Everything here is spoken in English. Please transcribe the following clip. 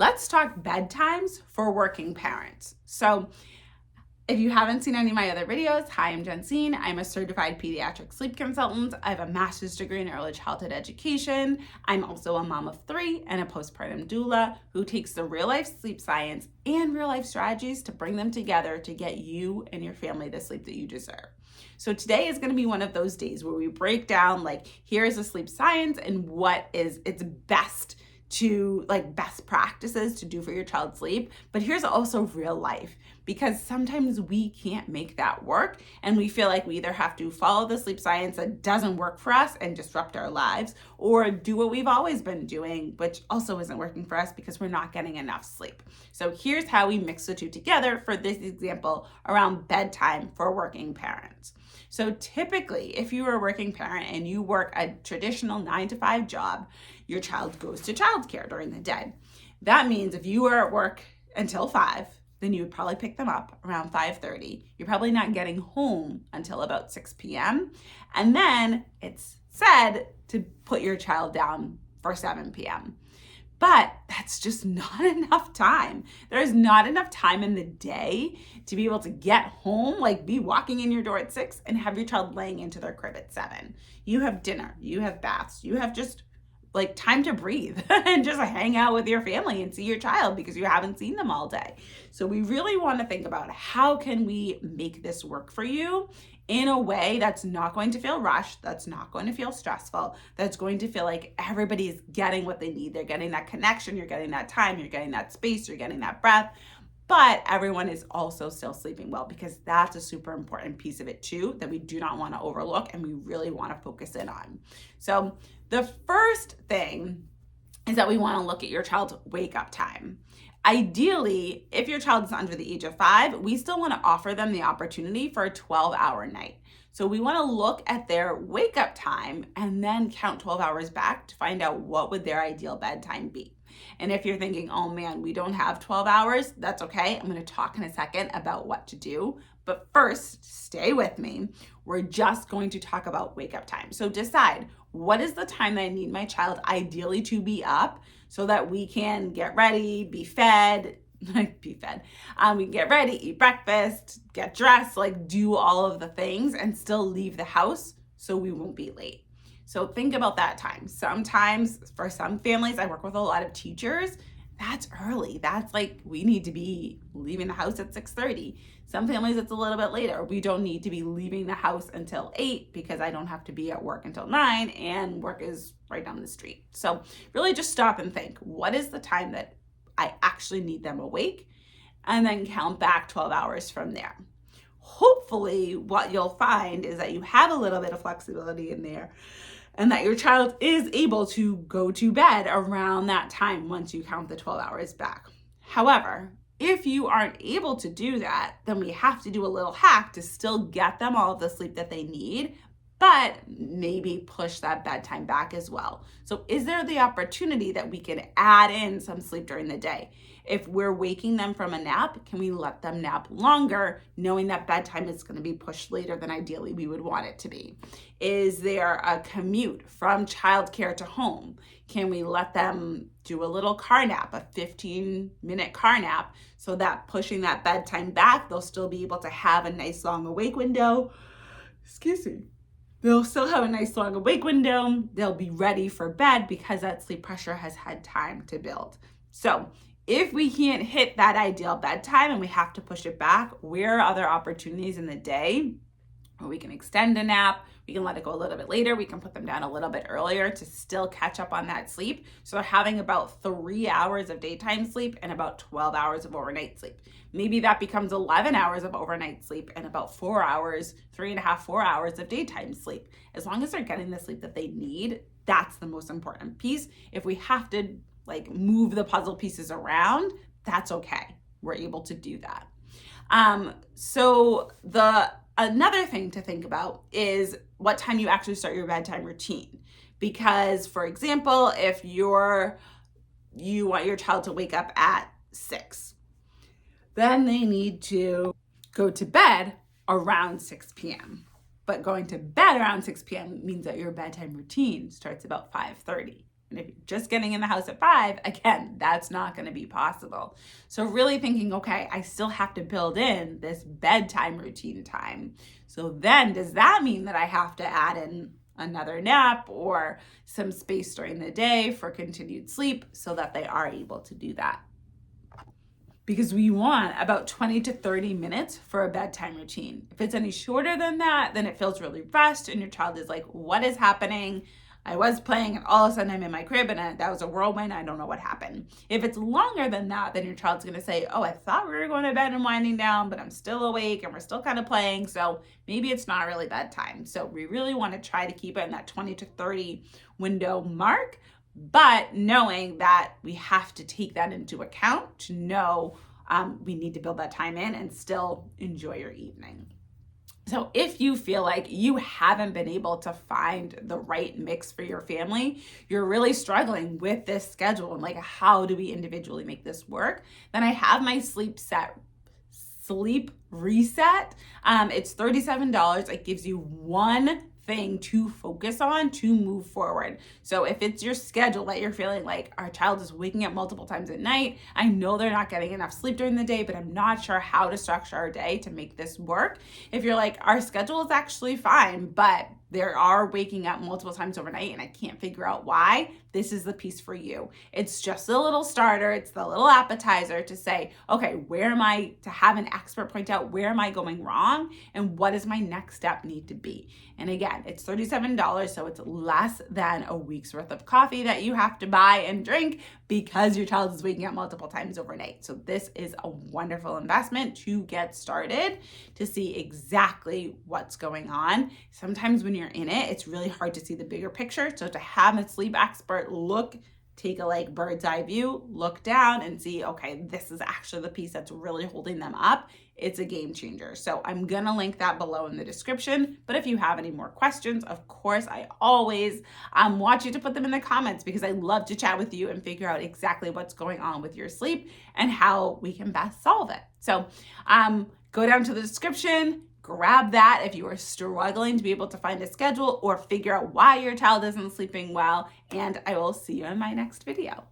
Let's talk bedtimes for working parents. So if you haven't seen any of my other videos, hi, I'm Jensine. I'm a certified pediatric sleep consultant. I have a master's degree in early childhood education. I'm also a mom of 3 and a postpartum doula who takes the real life sleep science and real life strategies to bring them together to get you and your family the sleep that you deserve. So today is going to be one of those days where we break down, like, here's the sleep science and what is its best practices to do for your child's sleep. But here's also real life, because sometimes we can't make that work and we feel like we either have to follow the sleep science that doesn't work for us and disrupt our lives, or do what we've always been doing, which also isn't working for us because we're not getting enough sleep. So here's how we mix the two together for this example around bedtime for working parents. So typically, if you are a working parent and you work a traditional 9-to-5 job, your child goes to childcare during the day. That means if you are at work until 5, then you would probably pick them up around 5:30. You're probably not getting home until about 6 p.m. And then it's said to put your child down for 7 p.m. But that's just not enough time. There's not enough time in the day to be able to get home, like be walking in your door at 6 and have your child laying into their crib at 7. You have dinner, you have baths, you have just like time to breathe and just hang out with your family and see your child because you haven't seen them all day. So we really want to think about how can we make this work for you in a way that's not going to feel rushed, that's not going to feel stressful, that's going to feel like everybody is getting what they need. They're getting that connection, you're getting that time, you're getting that space, you're getting that breath, but everyone is also still sleeping well, because that's a super important piece of it too that we do not want to overlook and we really want to focus in on. So the first thing is that we want to look at your child's wake up time. Ideally, if your child is under the age of 5, we still want to offer them the opportunity for a 12-hour night. So we want to look at their wake up time and then count 12 hours back to find out what would their ideal bedtime be. And if you're thinking, oh man, we don't have 12 hours, that's okay. I'm going to talk in a second about what to do. But first, stay with me. We're just going to talk about wake up time. So decide, what is the time that I need my child ideally to be up so that we can get ready, be fed, we can get ready, eat breakfast, get dressed, like do all of the things and still leave the house so we won't be late. So think about that time. Sometimes for some families, I work with a lot of teachers, that's early. That's like, we need to be leaving the house at 6:30. Some families, it's a little bit later. We don't need to be leaving the house until 8 because I don't have to be at work until 9 and work is right down the street. So really just stop and think, what is the time that I actually need them awake? And then count back 12 hours from there. Hopefully what you'll find is that you have a little bit of flexibility in there and that your child is able to go to bed around that time once you count the 12 hours back. However, if you aren't able to do that, then we have to do a little hack to still get them all of the sleep that they need, but maybe push that bedtime back as well. So is there the opportunity that we can add in some sleep during the day? If we're waking them from a nap, can we let them nap longer, knowing that bedtime is going to be pushed later than ideally we would want it to be? Is there a commute from childcare to home? Can we let them do a little car nap, a 15-minute car nap, so that pushing that bedtime back, they'll still be able to have a nice long awake window? Excuse me. They'll still have a nice long awake window. They'll be ready for bed because that sleep pressure has had time to build. So if we can't hit that ideal bedtime and we have to push it back, where are other opportunities in the day where we can extend a nap? We can let it go a little bit later. We can put them down a little bit earlier to still catch up on that sleep. So they're having about 3 hours of daytime sleep and about 12 hours of overnight sleep. Maybe that becomes 11 hours of overnight sleep and about 4 hours, 3.5, 4 hours of daytime sleep. As long as they're getting the sleep that they need, that's the most important piece. If we have to move the puzzle pieces around, that's okay. We're able to do that. So another thing to think about is what time you actually start your bedtime routine. Because, for example, if you want your child to wake up at 6, then they need to go to bed around 6 p.m. But going to bed around 6 p.m. means that your bedtime routine starts about 5:30. And if you're just getting in the house at 5, again, that's not going to be possible. So really thinking, okay, I still have to build in this bedtime routine time. So then does that mean that I have to add in another nap or some space during the day for continued sleep so that they are able to do that? Because we want about 20 to 30 minutes for a bedtime routine. If it's any shorter than that, then it feels really rushed and your child is like, what is happening? I was playing and all of a sudden I'm in my crib and that was a whirlwind. I don't know what happened. If it's longer than that, then your child's going to say, oh, I thought we were going to bed and winding down, but I'm still awake and we're still kind of playing. So maybe it's not really bedtime. So we really want to try to keep it in that 20 to 30 window mark, but knowing that we have to take that into account to know we need to build that time in and still enjoy your evening. So if you feel like you haven't been able to find the right mix for your family, you're really struggling with this schedule and like, how do we individually make this work? Then I have my sleep reset. It's $37. It gives you one thing to focus on to move forward. So if it's your schedule that you're feeling like our child is waking up multiple times at night, I know they're not getting enough sleep during the day, but I'm not sure how to structure our day to make this work. If you're like, our schedule is actually fine, but they are waking up multiple times overnight and I can't figure out why, this is the piece for you. It's just a little starter. It's the little appetizer to say, okay, where am I, to have an expert point out, where am I going wrong? And what does my next step need to be? And again, it's $37, so it's less than a week's worth of coffee that you have to buy and drink because your child is waking up multiple times overnight. So this is a wonderful investment to get started to see exactly what's going on. Sometimes when you're in it, it's really hard to see the bigger picture. So to have a sleep expert take a like bird's eye view, look down and see, okay, this is actually the piece that's really holding them up. It's a game changer. So I'm going to link that below in the description. But if you have any more questions, of course, I always want you to put them in the comments because I love to chat with you and figure out exactly what's going on with your sleep and how we can best solve it. So go down to the description, grab that if you are struggling to be able to find a schedule or figure out why your child isn't sleeping well, and I will see you in my next video.